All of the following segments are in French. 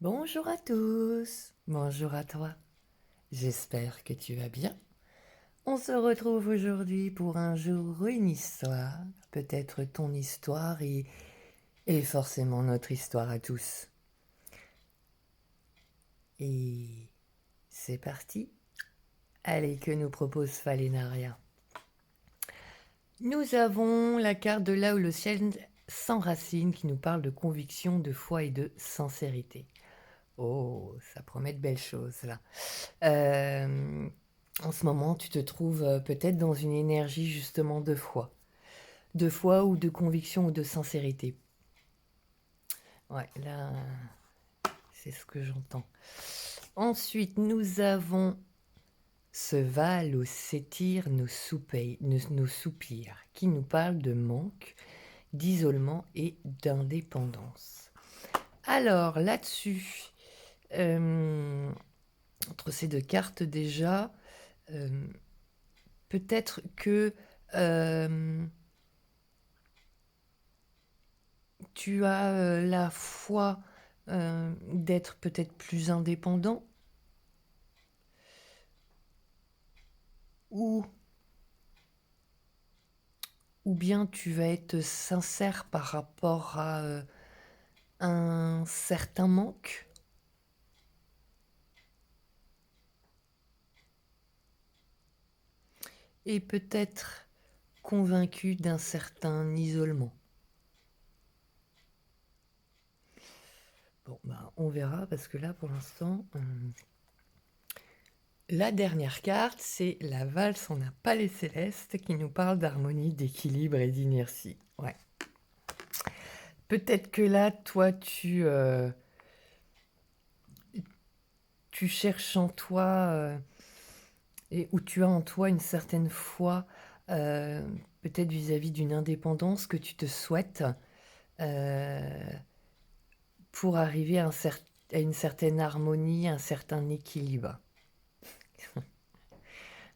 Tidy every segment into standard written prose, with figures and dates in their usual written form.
Bonjour à tous, bonjour à toi. J'espère que tu vas bien. On se retrouve aujourd'hui pour un jour, une histoire, peut-être ton histoire et forcément notre histoire à tous. Et c'est parti. Allez, que nous propose Falénaria? Nous avons la carte de là où le ciel s'enracine qui nous parle de conviction, de foi et de sincérité. Oh, ça promet de belles choses là. Euh, En ce moment, tu te trouves peut-être dans une énergie justement de foi ou de conviction ou de sincérité. Ouais, là, c'est ce que j'entends. Ensuite, nous avons ce val où s'étirent nos soupirs, qui nous parle de manque, d'isolement et d'indépendance. Alors, là-dessus, euh, entre ces deux cartes déjà, euh, peut-être que euh, tu as la foi d'être peut-être plus indépendant ou, ou bien tu vas être sincère par rapport à un certain manque et peut-être convaincu d'un certain isolement. Bon, bah, on verra parce que là pour l'instant, la dernière carte, c'est la valse en a pas les célestes qui nous parle d'harmonie, d'équilibre et d'inertie. Ouais. Peut-être que là, toi, tu cherches en toi et où tu as en toi une certaine foi, euh, peut-être vis-à-vis d'une indépendance que tu te souhaites euh, pour arriver à une certaine harmonie, un certain équilibre.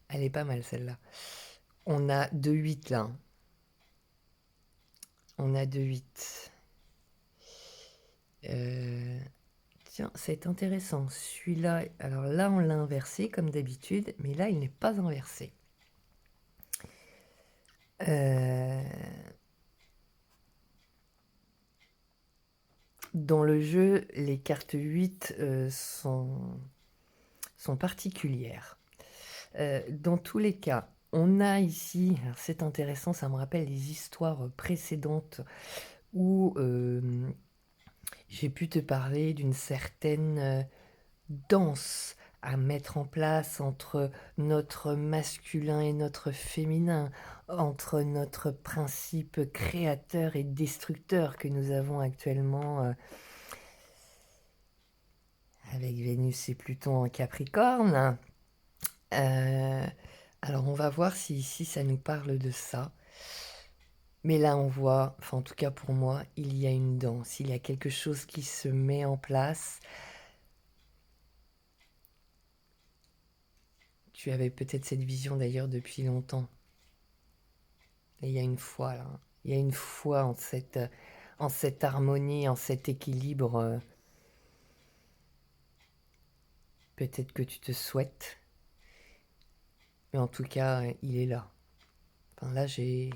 Elle est pas mal celle-là. On a 2-8 là, hein. On a 2-8. Euh, Tiens, c'est intéressant. Celui-là, alors là, on l'a inversé comme d'habitude, mais là, il n'est pas inversé. Euh, Dans le jeu, les cartes 8 sont particulières. Dans tous les cas, on a ici, c'est intéressant, ça me rappelle les histoires précédentes où j'ai pu te parler d'une certaine danse à mettre en place entre notre masculin et notre féminin, entre notre principe créateur et destructeur que nous avons actuellement avec Vénus et Pluton en Capricorne. Euh, alors on va voir si ici ça nous parle de ça. Mais là on voit, enfin en tout cas pour moi, il y a une danse, il y a quelque chose qui se met en place. Tu avais peut-être cette vision d'ailleurs depuis longtemps. Et il y a une foi là. Il y a une foi en cette harmonie, en cet équilibre. Peut-être que tu te souhaites. Mais en tout cas, il est là. Enfin, là, j'ai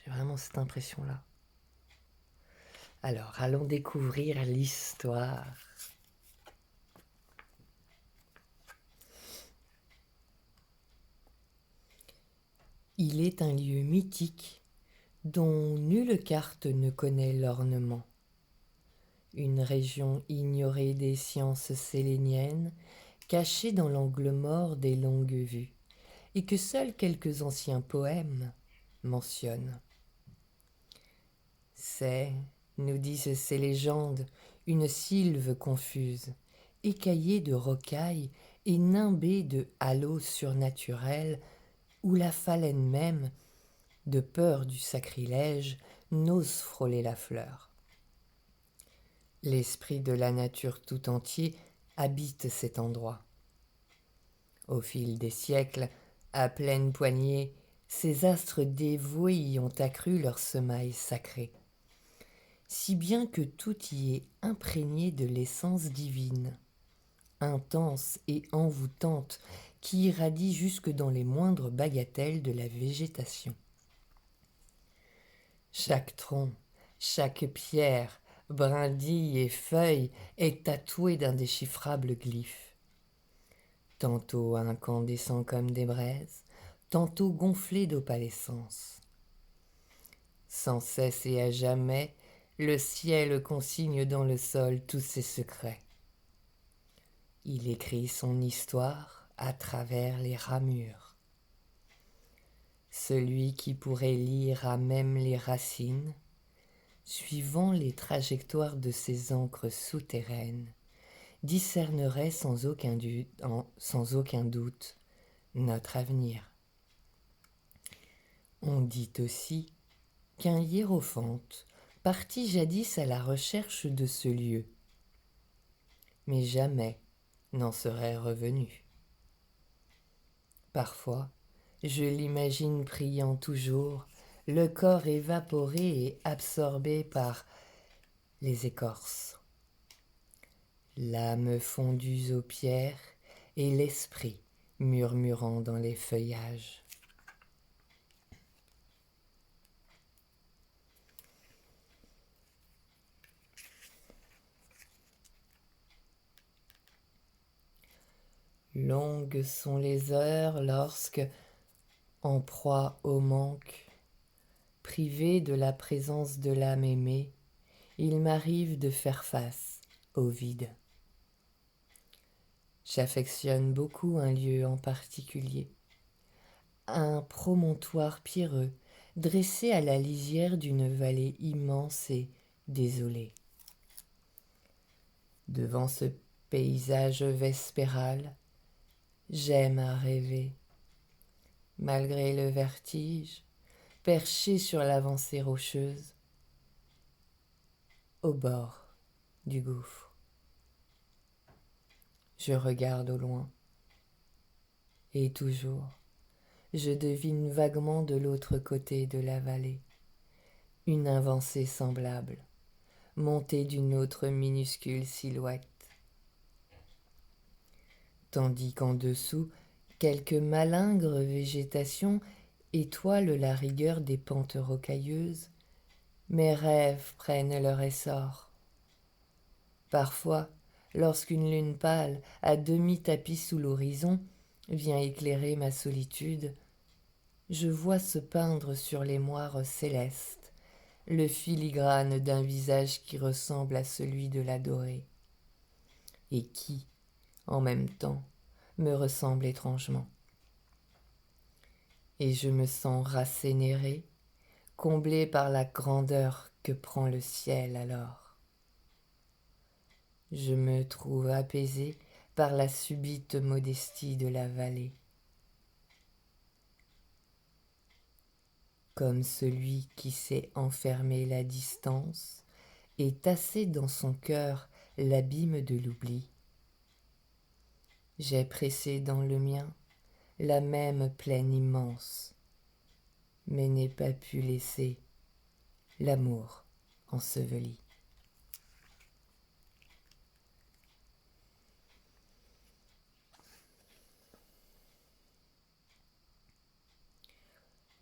vraiment cette impression-là. Alors, allons découvrir l'histoire. Il est un lieu mythique dont nulle carte ne connaît l'ornement. Une région ignorée des sciences séléniennes, cachée dans l'angle mort des longues vues, et que seuls quelques anciens poèmes mentionnent. C'est, nous disent ces légendes, une sylve confuse, écaillée de rocailles et nimbée de halos surnaturels, où la phalène même, de peur du sacrilège, n'ose frôler la fleur. L'esprit de la nature tout entier habite cet endroit. Au fil des siècles, à pleine poignée, ces astres dévoués y ont accru leur semail sacré. si bien que tout y est imprégné de l'essence divine, intense et envoûtante, qui irradie jusque dans les moindres bagatelles de la végétation. Chaque tronc, chaque pierre, brindille et feuille est tatouée d'indéchiffrables glyphes. Tantôt incandescent comme des braises, tantôt gonflé d'opalescence. Sans cesse et à jamais, le ciel consigne dans le sol tous ses secrets. Il écrit son histoire à travers les ramures. Celui qui pourrait lire à même les racines, suivant les trajectoires de ces encres souterraines, discernerait sans aucun doute notre avenir. On dit aussi qu'un hiérophante partit jadis à la recherche de ce lieu, mais jamais n'en serait revenu. Parfois, je l'imagine priant toujours, le corps évaporé et absorbé par les écorces, l'âme fondue aux pierres et l'esprit murmurant dans les feuillages. Longues sont les heures lorsque, en proie au manque, privé de la présence de l'âme aimée, il m'arrive de faire face au vide. J'affectionne beaucoup un lieu en particulier, un promontoire pierreux dressé à la lisière d'une vallée immense et désolée. Devant ce paysage vespéral, j'aime à rêver. Malgré le vertige, perché sur l'avancée rocheuse, au bord du gouffre. Je regarde au loin, et toujours, je devine vaguement de l'autre côté de la vallée une avancée semblable, montée d'une autre minuscule silhouette. Tandis qu'en dessous, quelques malingres végétations étoilent la rigueur des pentes rocailleuses, mes rêves prennent leur essor. Parfois, lorsqu'une lune pâle, à demi tapie sous l'horizon, vient éclairer ma solitude, je vois se peindre sur les moires célestes le filigrane d'un visage qui ressemble à celui de l'adoré, et qui, en même temps, me ressemble étrangement. Et je me sens rassénéré, comblé par la grandeur que prend le ciel alors. Je me trouve apaisé par la subite modestie de la vallée. Comme celui qui sait enfermer la distance et tasser dans son cœur l'abîme de l'oubli. J'ai pressé dans le mien la même plaine immense, mais n'ai pas pu laisser l'amour enseveli.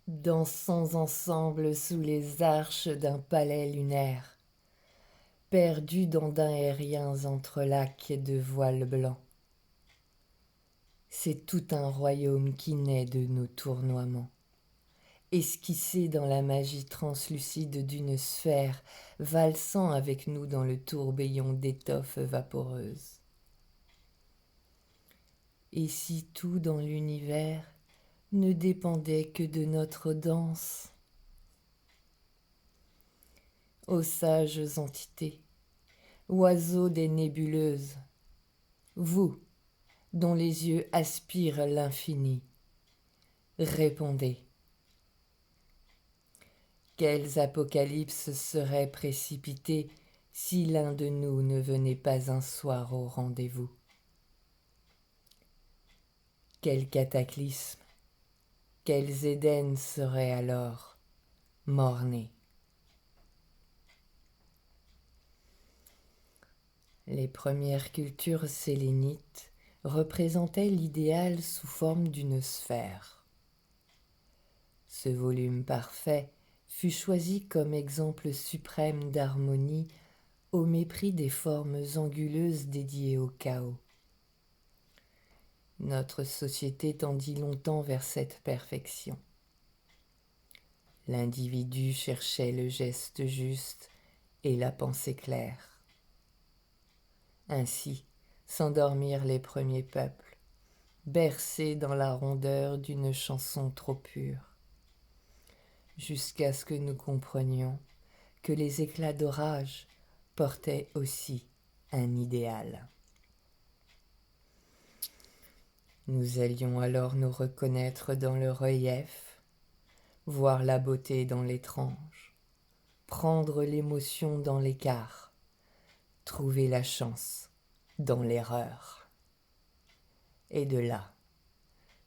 Dansons ensemble sous les arches d'un palais lunaire, perdus dans d'aériens entrelacs de voiles blancs. C'est tout un royaume qui naît de nos tournoiements, esquissé dans la magie translucide d'une sphère, valsant avec nous dans le tourbillon d'étoffes vaporeuses. Et si tout dans l'univers ne dépendait que de notre danse? Ô sages entités, oiseaux des nébuleuses, vous, dont les yeux aspirent l'infini, répondez. Quels apocalypses seraient précipités si l'un de nous ne venait pas un soir au rendez-vous? Quel cataclysme, quels Éden seraient alors mort-nés? Les premières cultures sélénites représentaient l'idéal sous forme d'une sphère. Ce volume parfait fut choisi comme exemple suprême d'harmonie au mépris des formes anguleuses dédiées au chaos. Notre société tendit longtemps vers cette perfection. L'individu cherchait le geste juste et la pensée claire. Ainsi s'endormirent les premiers peuples, bercés dans la rondeur d'une chanson trop pure, jusqu'à ce que nous comprenions que les éclats d'orage portaient aussi un idéal. Nous allions alors nous reconnaître dans le relief, voir la beauté dans l'étrange, prendre l'émotion dans l'écart, trouver la chance dans l'erreur. Et de là,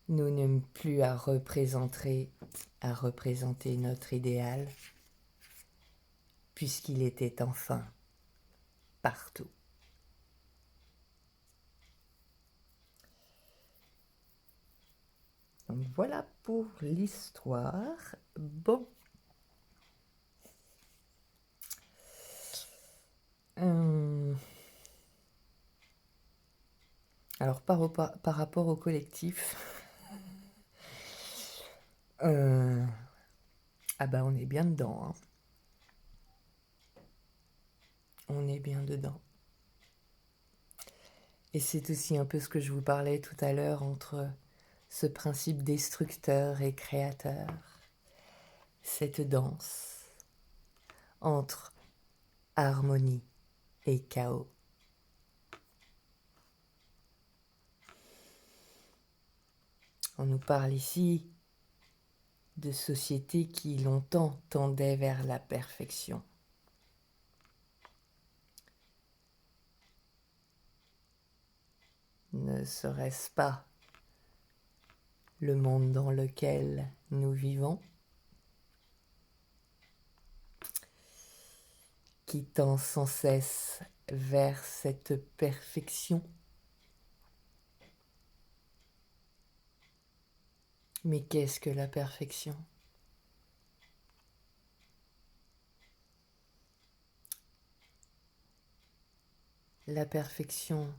nous n'eûmes plus à représenter notre idéal, puisqu'il était enfin partout. Donc voilà pour l'histoire. Bon. Alors par rapport au collectif, ah bah on est bien dedans, hein. On est bien dedans. Et c'est aussi un peu ce que je vous parlais tout à l'heure entre ce principe destructeur et créateur, cette danse entre harmonie et chaos. On nous parle ici de sociétés qui longtemps tendaient vers la perfection. Ne serait-ce pas le monde dans lequel nous vivons, qui tend sans cesse vers cette perfection? Mais qu'est-ce que la perfection? La perfection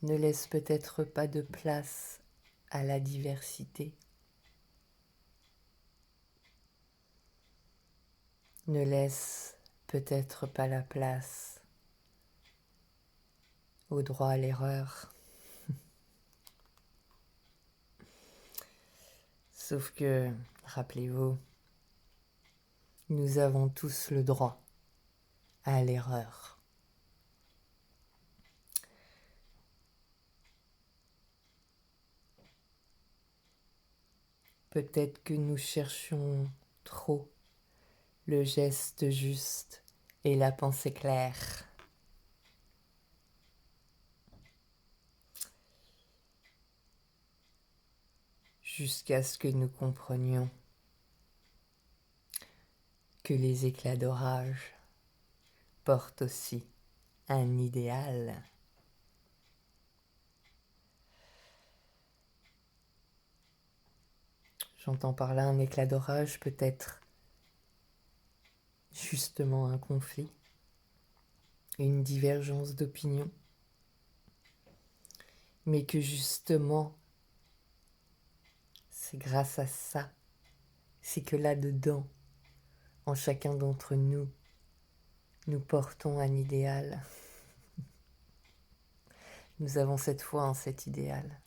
ne laisse peut-être pas de place à la diversité, ne laisse peut-être pas la place au droit à l'erreur. Sauf que, rappelez-vous, nous avons tous le droit à l'erreur. Peut-être que nous cherchions trop le geste juste et la pensée claire. Jusqu'à ce que nous comprenions que les éclats d'orage portent aussi un idéal. J'entends par là un éclat d'orage, peut-être justement un conflit, une divergence d'opinion, mais que justement, c'est grâce à ça, c'est que là-dedans, en chacun d'entre nous, nous portons un idéal. Nous avons cette foi en cet idéal.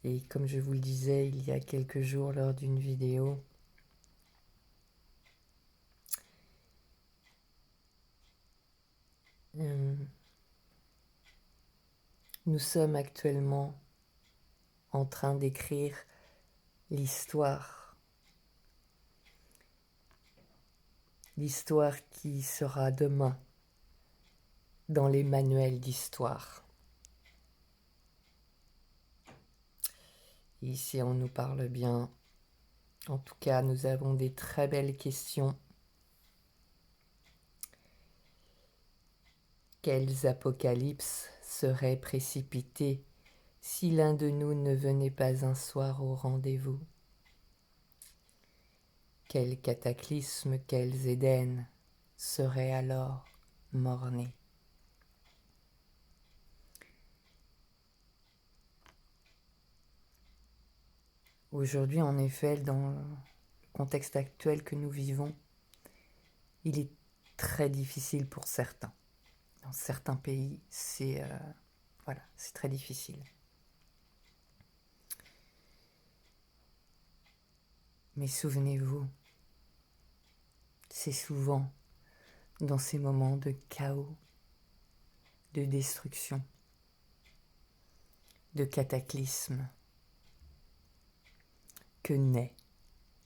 Et comme je vous le disais il y a quelques jours lors d'une vidéo, nous sommes actuellement en train d'écrire l'histoire qui sera demain dans les manuels d'histoire. Ici, on nous parle bien En tout cas, nous avons des très belles questions. Quels apocalypses seraient précipités si l'un de nous ne venait pas un soir au rendez-vous? Quels cataclysmes, quels Éden seraient alors mort-nés? Aujourd'hui, en effet, dans le contexte actuel que nous vivons, il est très difficile pour certains. Dans certains pays, c'est très difficile. Mais souvenez-vous, c'est souvent dans ces moments de chaos, de destruction, de cataclysme, que naît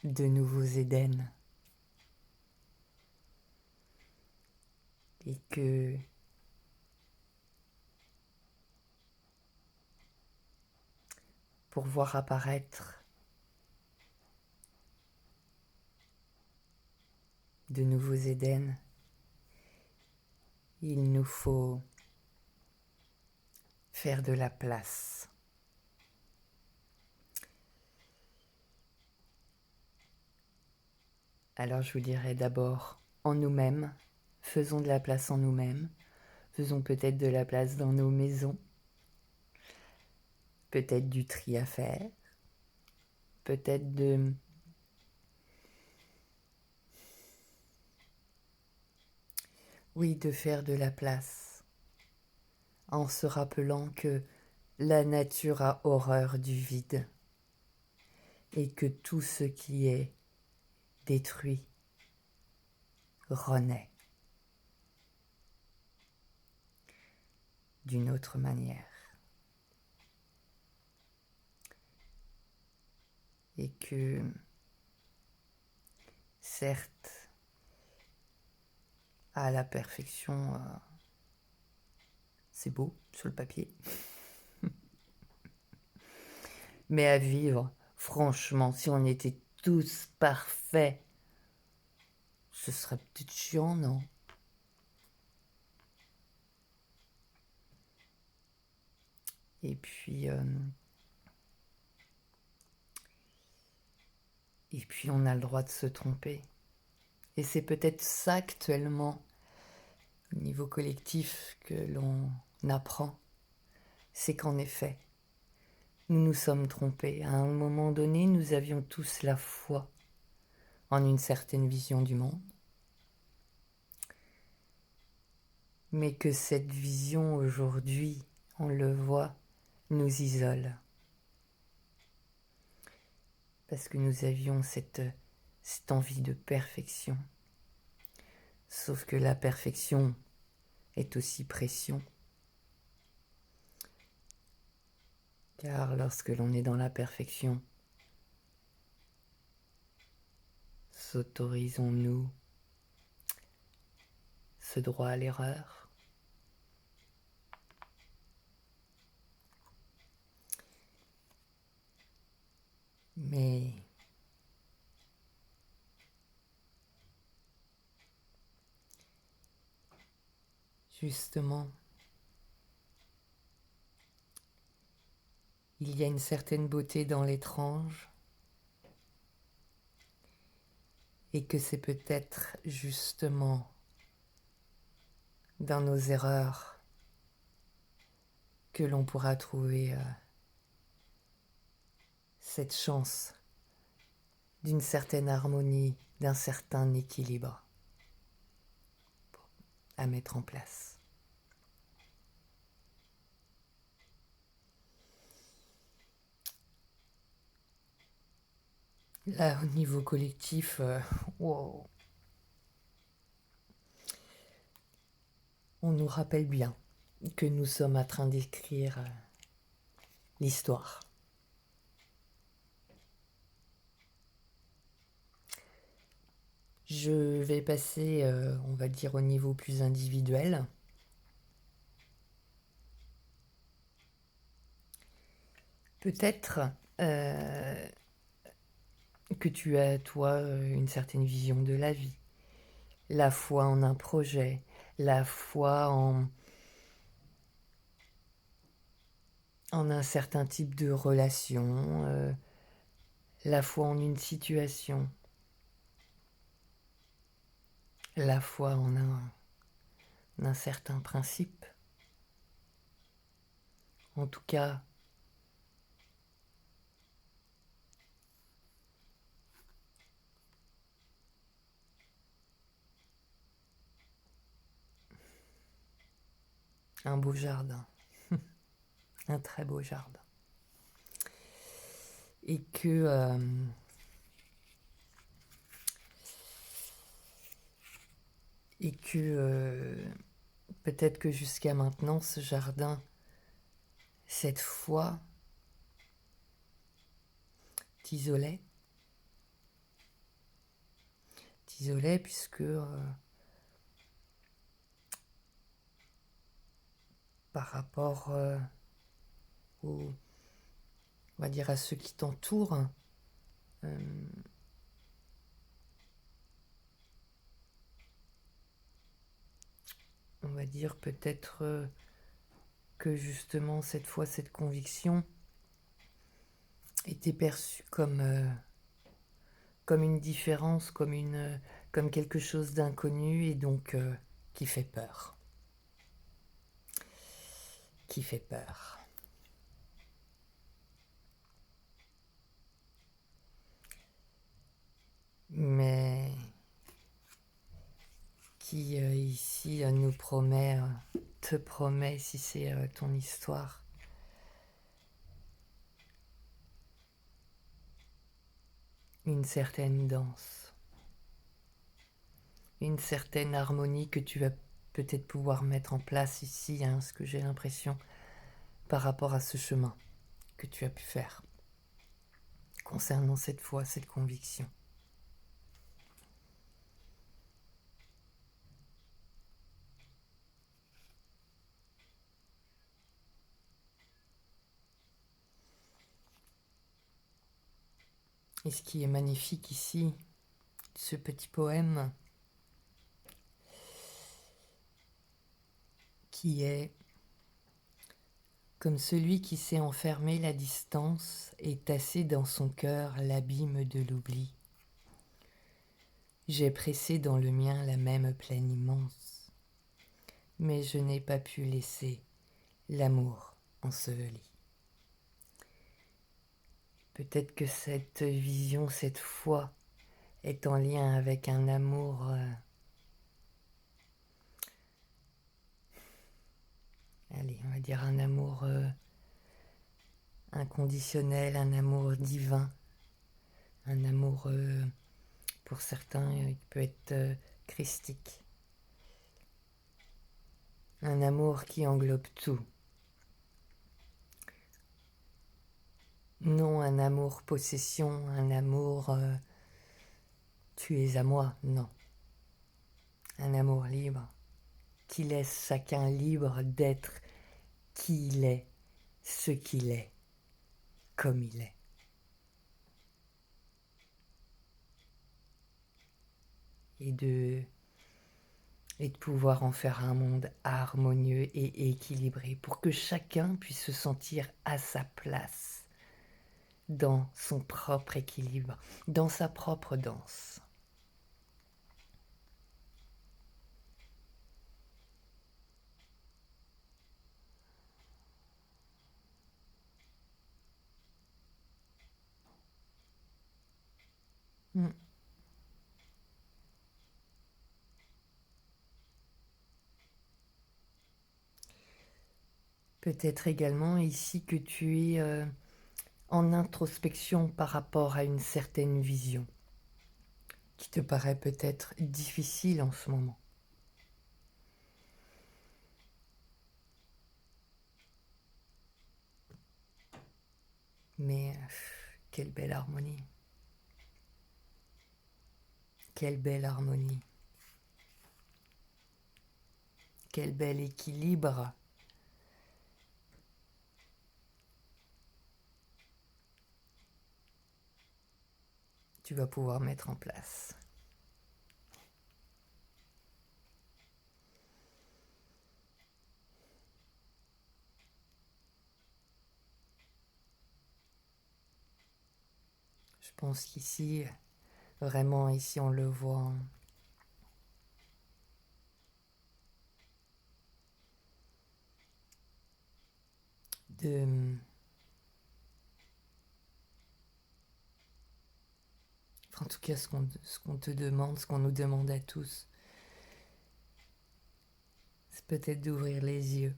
de nouveaux Éden. Et que pour voir apparaître de nouveaux Éden, il nous faut faire de la place. Alors je vous dirais d'abord en nous-mêmes, faisons de la place en nous-mêmes, faisons peut-être de la place dans nos maisons, peut-être du tri à faire, peut-être de faire de la place, en se rappelant que la nature a horreur du vide et que tout ce qui est détruit renaît d'une autre manière. Et que, certes, à la perfection, c'est beau sur le papier, mais à vivre, franchement, si on était tous parfaits, ce serait peut-être chiant, non? Et puis on a le droit de se tromper. Et c'est peut-être ça actuellement, au niveau collectif, que l'on apprend. C'est qu'en effet, nous nous sommes trompés. À un moment donné, nous avions tous la foi en une certaine vision du monde. Mais que cette vision aujourd'hui, on le voit, nous isole. Parce que nous avions cette envie de perfection. Sauf que la perfection est aussi pression. Car lorsque l'on est dans la perfection, s'autorisons-nous ce droit à l'erreur? Mais justement, il y a une certaine beauté dans l'étrange et que c'est peut-être justement dans nos erreurs que l'on pourra trouver cette chance d'une certaine harmonie, d'un certain équilibre à mettre en place. Là, au niveau collectif, wow. On nous rappelle bien que nous sommes en train d'écrire l'histoire. Je vais passer, on va dire, au niveau plus individuel. Peut-être que tu as, toi, une certaine vision de la vie, la foi en un projet, la foi en un certain type de relation, la foi en une situation, la foi en un certain principe. En tout cas, un beau jardin, un très beau jardin. Et que peut-être que jusqu'à maintenant, ce jardin, cette foi, t'isolait, puisque par rapport au, on va dire à ceux qui t'entourent, euh, on va dire peut-être que justement cette foi, cette conviction était perçue comme une différence, comme quelque chose d'inconnu et donc qui fait peur. Qui fait peur. Mais qui ici nous promet, te promet, si c'est ton histoire, une certaine danse, une certaine harmonie que tu vas peut-être pouvoir mettre en place ici, hein, ce que j'ai l'impression, par rapport à ce chemin que tu as pu faire, concernant cette foi, cette conviction. Et ce qui est magnifique ici, ce petit poème, qui est comme celui qui sait enfermer la distance et tasser dans son cœur l'abîme de l'oubli. J'ai pressé dans le mien la même plaine immense, mais je n'ai pas pu laisser l'amour enseveli. Peut-être que cette vision, cette foi, est en lien avec un amour allez, on va dire un amour inconditionnel, un amour divin, un amour pour certains qui peut être christique, un amour qui englobe tout. Non un amour possession, un amour tu es à moi, non. Un amour libre qui laisse chacun libre d'être qui il est, ce qu'il est, comme il est. Et de pouvoir en faire un monde harmonieux et équilibré pour que chacun puisse se sentir à sa place dans son propre équilibre, dans sa propre danse. Mm. Peut-être également ici que tu es en introspection par rapport à une certaine vision qui te paraît peut-être difficile en ce moment. Mais quelle belle harmonie. Quelle belle harmonie. Quel bel équilibre. tu vas pouvoir mettre en place. Je pense qu'ici, vraiment ici on le voit, de... En tout cas, ce qu'on te demande, ce qu'on nous demande à tous, c'est peut-être d'ouvrir les yeux.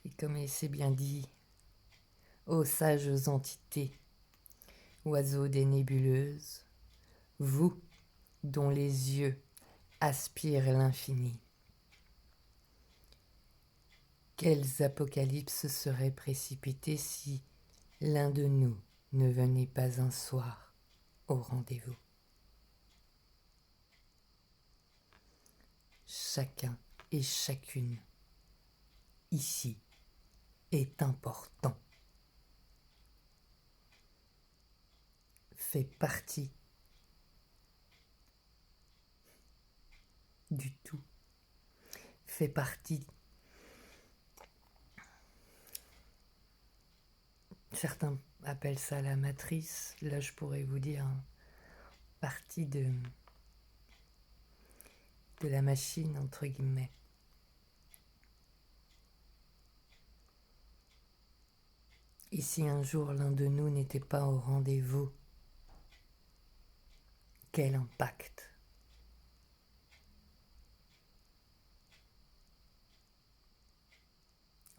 Et comme il s'est bien dit, ô sages entités, oiseaux des nébuleuses, vous dont les yeux aspirent l'infini, quels apocalypses seraient précipités si l'un de nous ne venait pas un soir au rendez-vous. Chacun et chacune ici est important, fait partie du tout, fait partie. Certains appellent ça la matrice, là je pourrais vous dire partie de la machine entre guillemets. Et si un jour l'un de nous n'était pas au rendez-vous, quel impact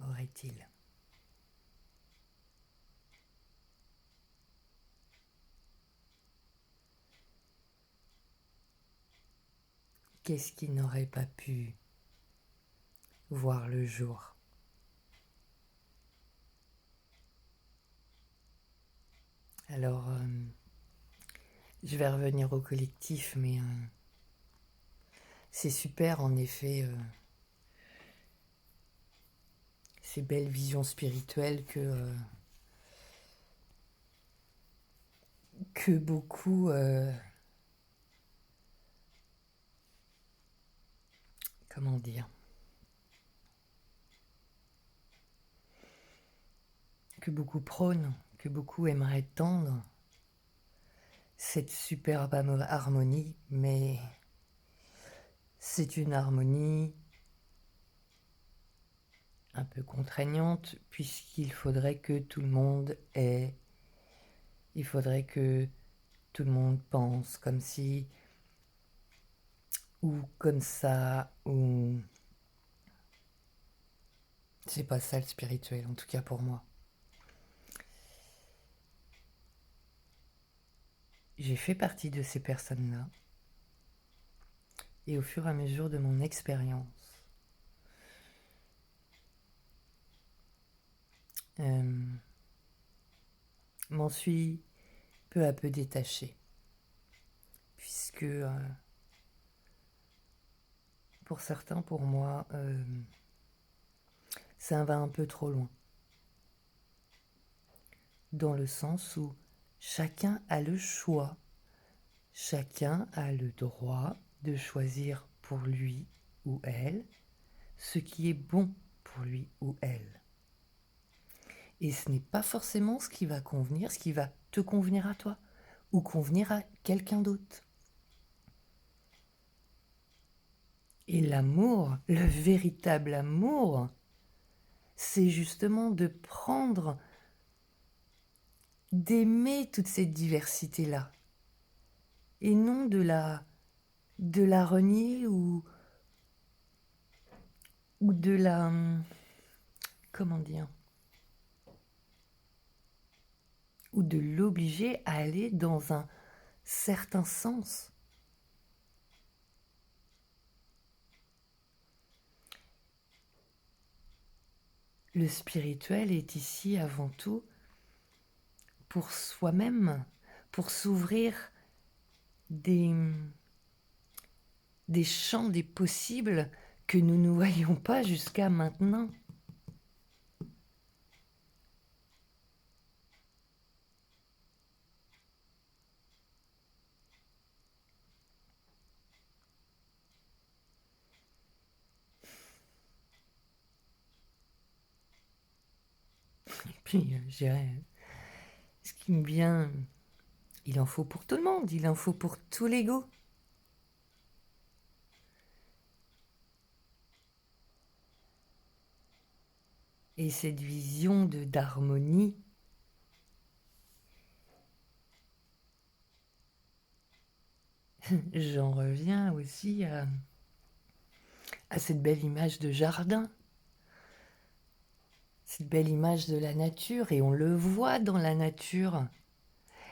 aurait-il? Qu'est-ce qui n'aurait pas pu voir le jour? Alors, je vais revenir au collectif, mais c'est super en effet ces belles visions spirituelles que beaucoup comment dire, que beaucoup prônent, que beaucoup aimeraient tendre, cette superbe harmonie, mais c'est une harmonie un peu contraignante puisqu'il faudrait que tout le monde ait, il faudrait que tout le monde pense comme si, ou comme ça, ou... C'est pas ça le spirituel, en tout cas pour moi. J'ai fait partie de ces personnes-là, et au fur et à mesure de mon expérience, m'en suis peu à peu détachée, puisque pour certains, pour moi, ça va un peu trop loin, dans le sens où chacun a le choix, chacun a le droit de choisir pour lui ou elle ce qui est bon pour lui ou elle. Et ce n'est pas forcément ce qui va convenir, ce qui va te convenir à toi ou convenir à quelqu'un d'autre. Et l'amour, le véritable amour, c'est justement de prendre, d'aimer toute cette diversité-là. Et non de la renier ou de la... Comment dire? Ou de l'obliger à aller dans un certain sens. Le spirituel est ici avant tout pour soi-même, pour s'ouvrir des champs des possibles que nous ne voyions pas jusqu'à maintenant. Puis, je dirais, ce qui me vient, il en faut pour tout le monde, il en faut pour tous les goûts. Et cette vision d'harmonie, j'en reviens aussi à cette belle image de jardin, cette belle image de la nature, et on le voit dans la nature.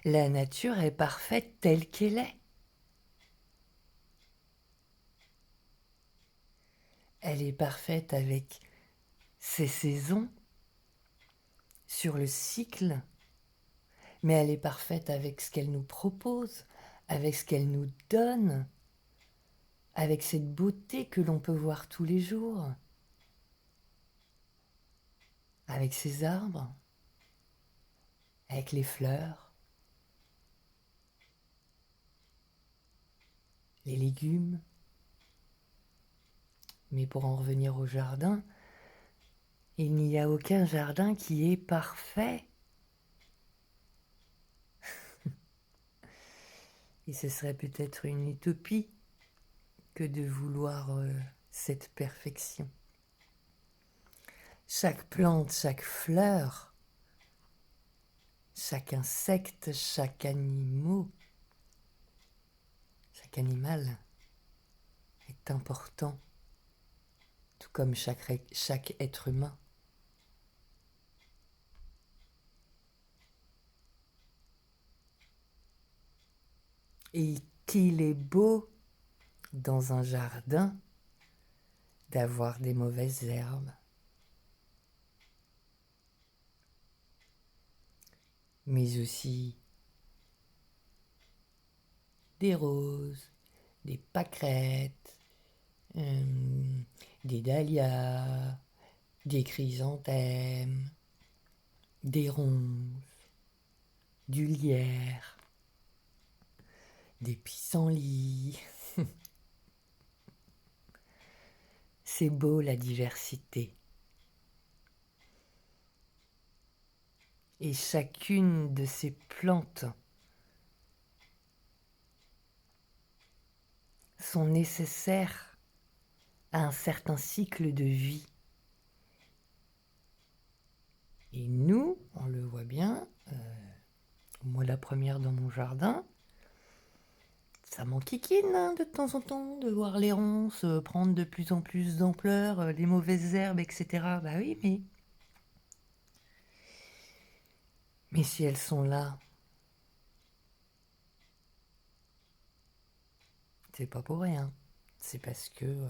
La nature est parfaite telle qu'elle est. Elle est parfaite avec ses saisons, sur le cycle, mais elle est parfaite avec ce qu'elle nous propose, avec ce qu'elle nous donne, avec cette beauté que l'on peut voir tous les jours, avec ses arbres, avec les fleurs, les légumes. Mais pour en revenir au jardin, il n'y a aucun jardin qui est parfait. Et ce serait peut-être une utopie que de vouloir cette perfection. Chaque plante, chaque fleur, chaque insecte, chaque animal est important, tout comme chaque être humain. Et qu'il est beau dans un jardin d'avoir des mauvaises herbes, mais aussi des roses, des pâquerettes, des dahlias, des chrysanthèmes, des ronces, du lierre, des pissenlits. C'est beau la diversité. Et chacune de ces plantes sont nécessaires à un certain cycle de vie. Et nous, on le voit bien, moi la première dans mon jardin, ça m'enquiquine hein, de temps en temps de voir les ronces prendre de plus en plus d'ampleur, les mauvaises herbes, etc. Bah oui, mais si elles sont là, c'est pas pour rien. C'est parce que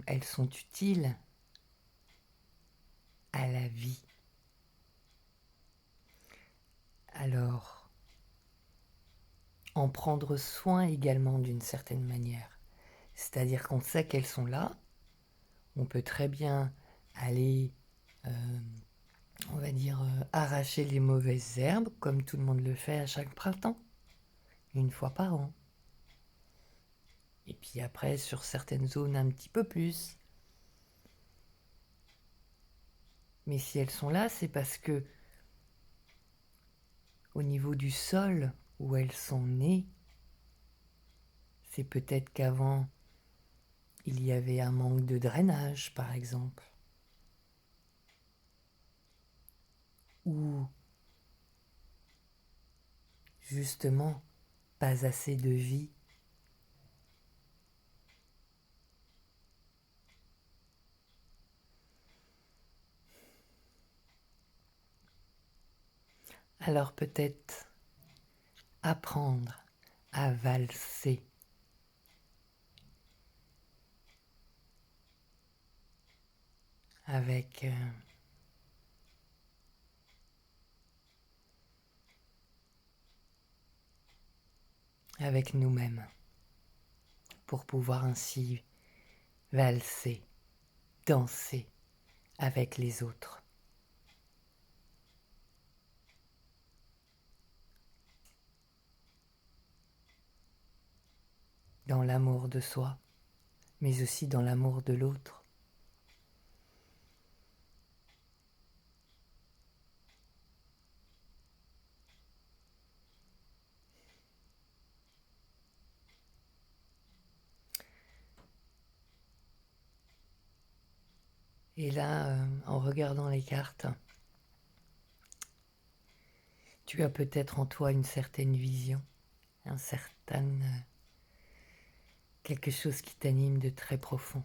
elles sont utiles à la vie. Alors, en prendre soin également d'une certaine manière. C'est-à-dire qu'on sait qu'elles sont là, on peut très bien aller, on va dire, arracher les mauvaises herbes, comme tout le monde le fait à chaque printemps, une fois par an. Et puis après, sur certaines zones, un petit peu plus. Mais si elles sont là, c'est parce que, au niveau du sol où elles sont nées, c'est peut-être qu'avant, il y avait un manque de drainage, par exemple. Ou, justement, pas assez de vie. Alors peut-être apprendre à valser avec avec nous-mêmes pour pouvoir ainsi valser, danser avec les autres. Dans l'amour de soi, mais aussi dans l'amour de l'autre. Et là, en regardant les cartes, tu as peut-être en toi une certaine vision, un certain quelque chose qui t'anime de très profond.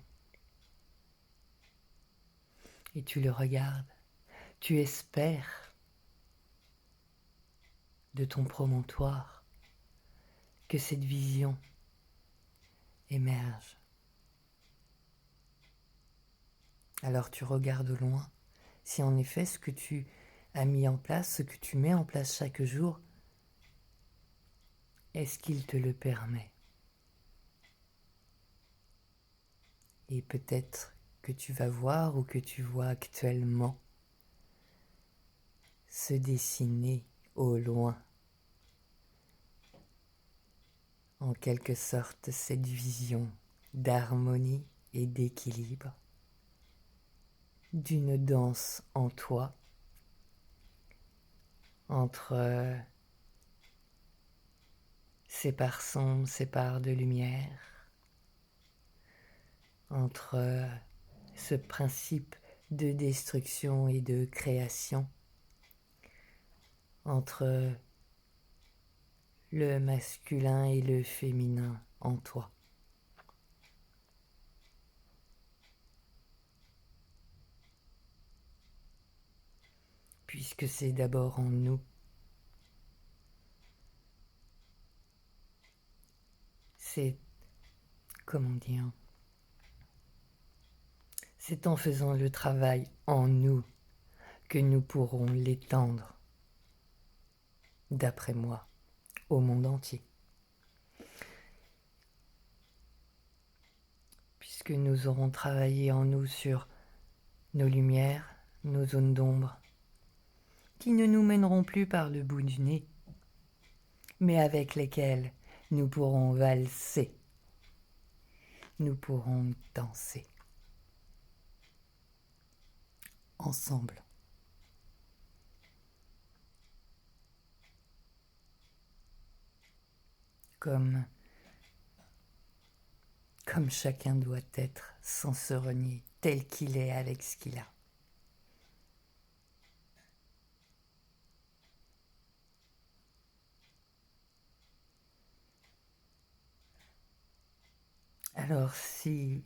Et tu le regardes, tu espères de ton promontoire que cette vision émerge. Alors tu regardes au loin si en effet ce que tu as mis en place, ce que tu mets en place chaque jour, est-ce qu'il te le permet? Et peut-être que tu vas voir ou que tu vois actuellement se dessiner au loin, en quelque sorte, cette vision d'harmonie et d'équilibre, d'une danse en toi, entre ces parts sombres, ces parts de lumière, entre ce principe de destruction et de création, entre le masculin et le féminin en toi. Puisque c'est d'abord en nous. C'est, comment dire, c'est en faisant le travail en nous que nous pourrons l'étendre, d'après moi, au monde entier. Puisque nous aurons travaillé en nous sur nos lumières, nos zones d'ombre, qui ne nous mèneront plus par le bout du nez, mais avec lesquelles nous pourrons valser, nous pourrons danser ensemble. Comme chacun doit être sans se renier, tel qu'il est avec ce qu'il a. Alors si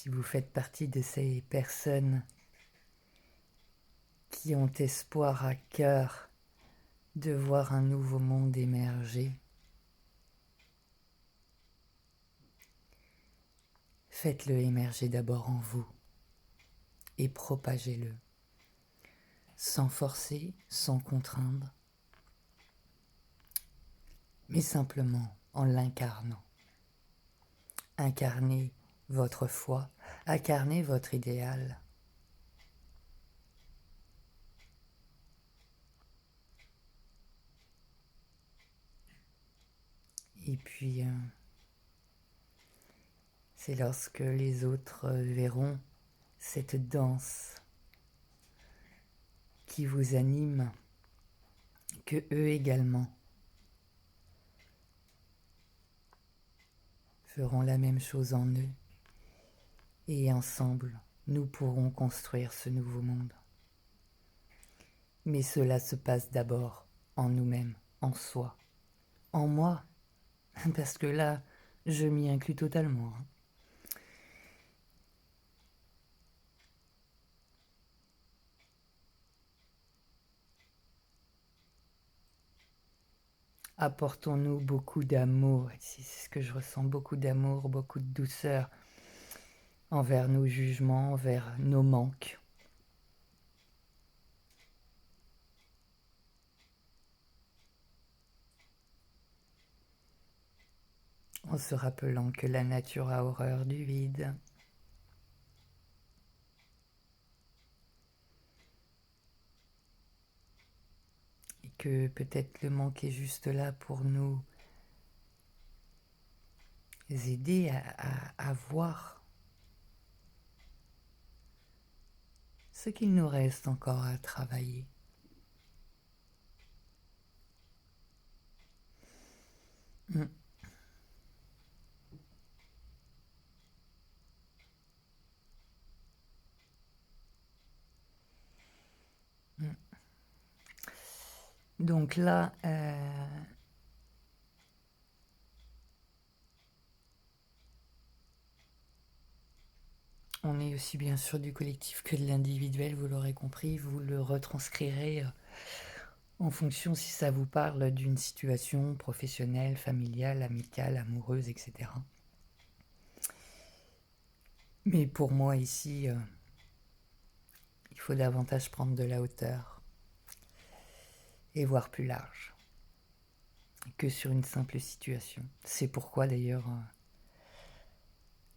vous faites partie de ces personnes qui ont espoir à cœur de voir un nouveau monde émerger, faites-le émerger d'abord en vous et propagez-le, sans forcer, sans contraindre, mais simplement en l'incarnant. Incarnez votre foi, incarnez votre idéal. Et puis, c'est lorsque les autres verront cette danse qui vous anime, que eux également feront la même chose en eux, et ensemble, nous pourrons construire ce nouveau monde. Mais cela se passe d'abord en nous-mêmes, en soi, en moi, parce que là, je m'y inclus totalement. Apportons-nous beaucoup d'amour, c'est ce que je ressens, beaucoup d'amour, beaucoup de douceur envers nos jugements, envers nos manques. En se rappelant que la nature a horreur du vide. Et que peut-être le manque est juste là pour nous aider à voir ce qu'il nous reste encore à travailler. Donc là, on est aussi bien sûr du collectif que de l'individuel, vous l'aurez compris, vous le retranscrirez en fonction si ça vous parle d'une situation professionnelle, familiale, amicale, amoureuse, etc. Mais pour moi ici, il faut davantage prendre de la hauteur et voir plus large que sur une simple situation. C'est pourquoi d'ailleurs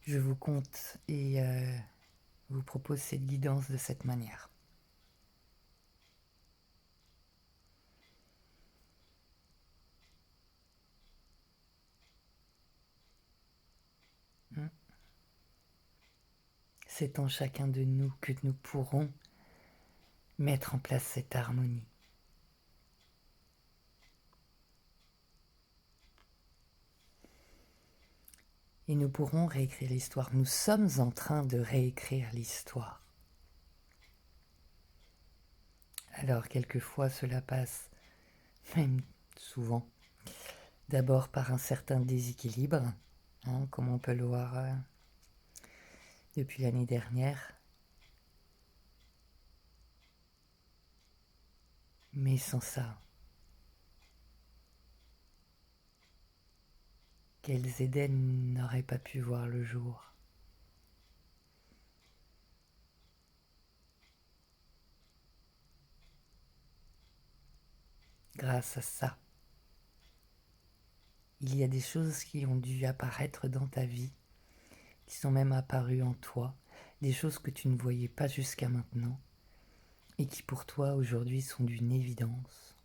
je vous compte et vous propose cette guidance de cette manière. C'est en chacun de nous que nous pourrons mettre en place cette harmonie. Et nous pourrons réécrire l'histoire. Nous sommes en train de réécrire l'histoire. Alors quelquefois cela passe, même souvent, d'abord par un certain déséquilibre, comme on peut le voir depuis l'année dernière. Mais sans ça, quels Éden n'auraient pas pu voir le jour? Grâce à ça, il y a des choses qui ont dû apparaître dans ta vie, qui sont même apparues en toi, des choses que tu ne voyais pas jusqu'à maintenant, et qui pour toi aujourd'hui sont d'une évidence,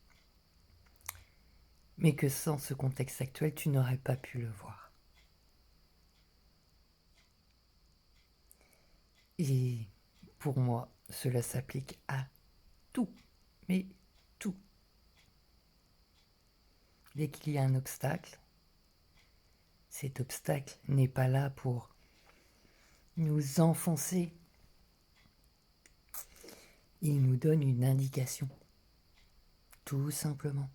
mais que sans ce contexte actuel, tu n'aurais pas pu le voir. Et pour moi, cela s'applique à tout, mais tout. Dès qu'il y a un obstacle, cet obstacle n'est pas là pour nous enfoncer. Il nous donne une indication, tout simplement.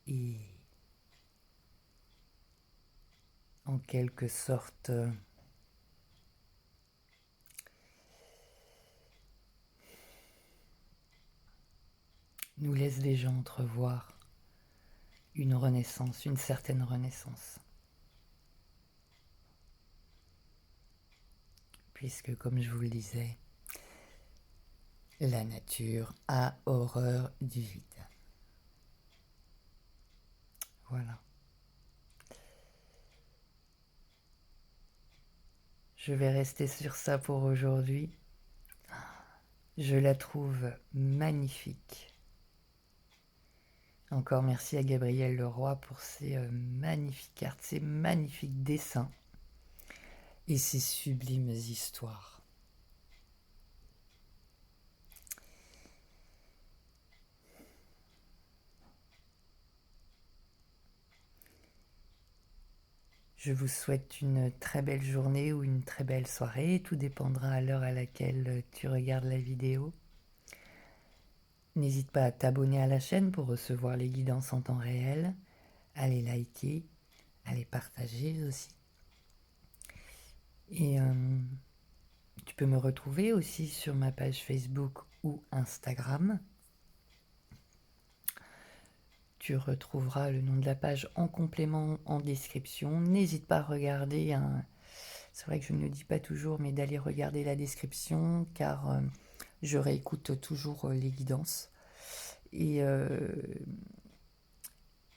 Et en quelque sorte, nous laisse déjà entrevoir une renaissance, une certaine renaissance. Puisque, comme je vous le disais, la nature a horreur du vide. Voilà. Je vais rester sur ça pour aujourd'hui. Je la trouve magnifique. Encore merci à Gabriel Leroy pour ses magnifiques cartes, ses magnifiques dessins et ses sublimes histoires. Je vous souhaite une très belle journée ou une très belle soirée. Tout dépendra à l'heure à laquelle tu regardes la vidéo. N'hésite pas à t'abonner à la chaîne pour recevoir les guidances en temps réel, à les liker, à les partager aussi. Et tu peux me retrouver aussi sur ma page Facebook ou Instagram. Tu retrouveras le nom de la page en complément en description. N'hésite pas à regarder, c'est vrai que je ne le dis pas toujours, mais d'aller regarder la description car je réécoute toujours les guidances. Et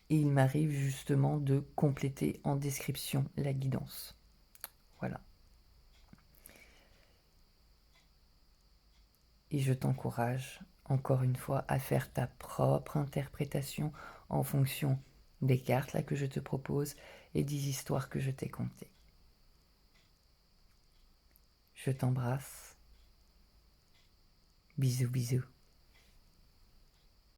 il m'arrive justement de compléter en description la guidance. Voilà. Et je t'encourage, encore une fois, à faire ta propre interprétation en fonction des cartes là que je te propose et des histoires que je t'ai contées. Je t'embrasse. Bisous, bisous.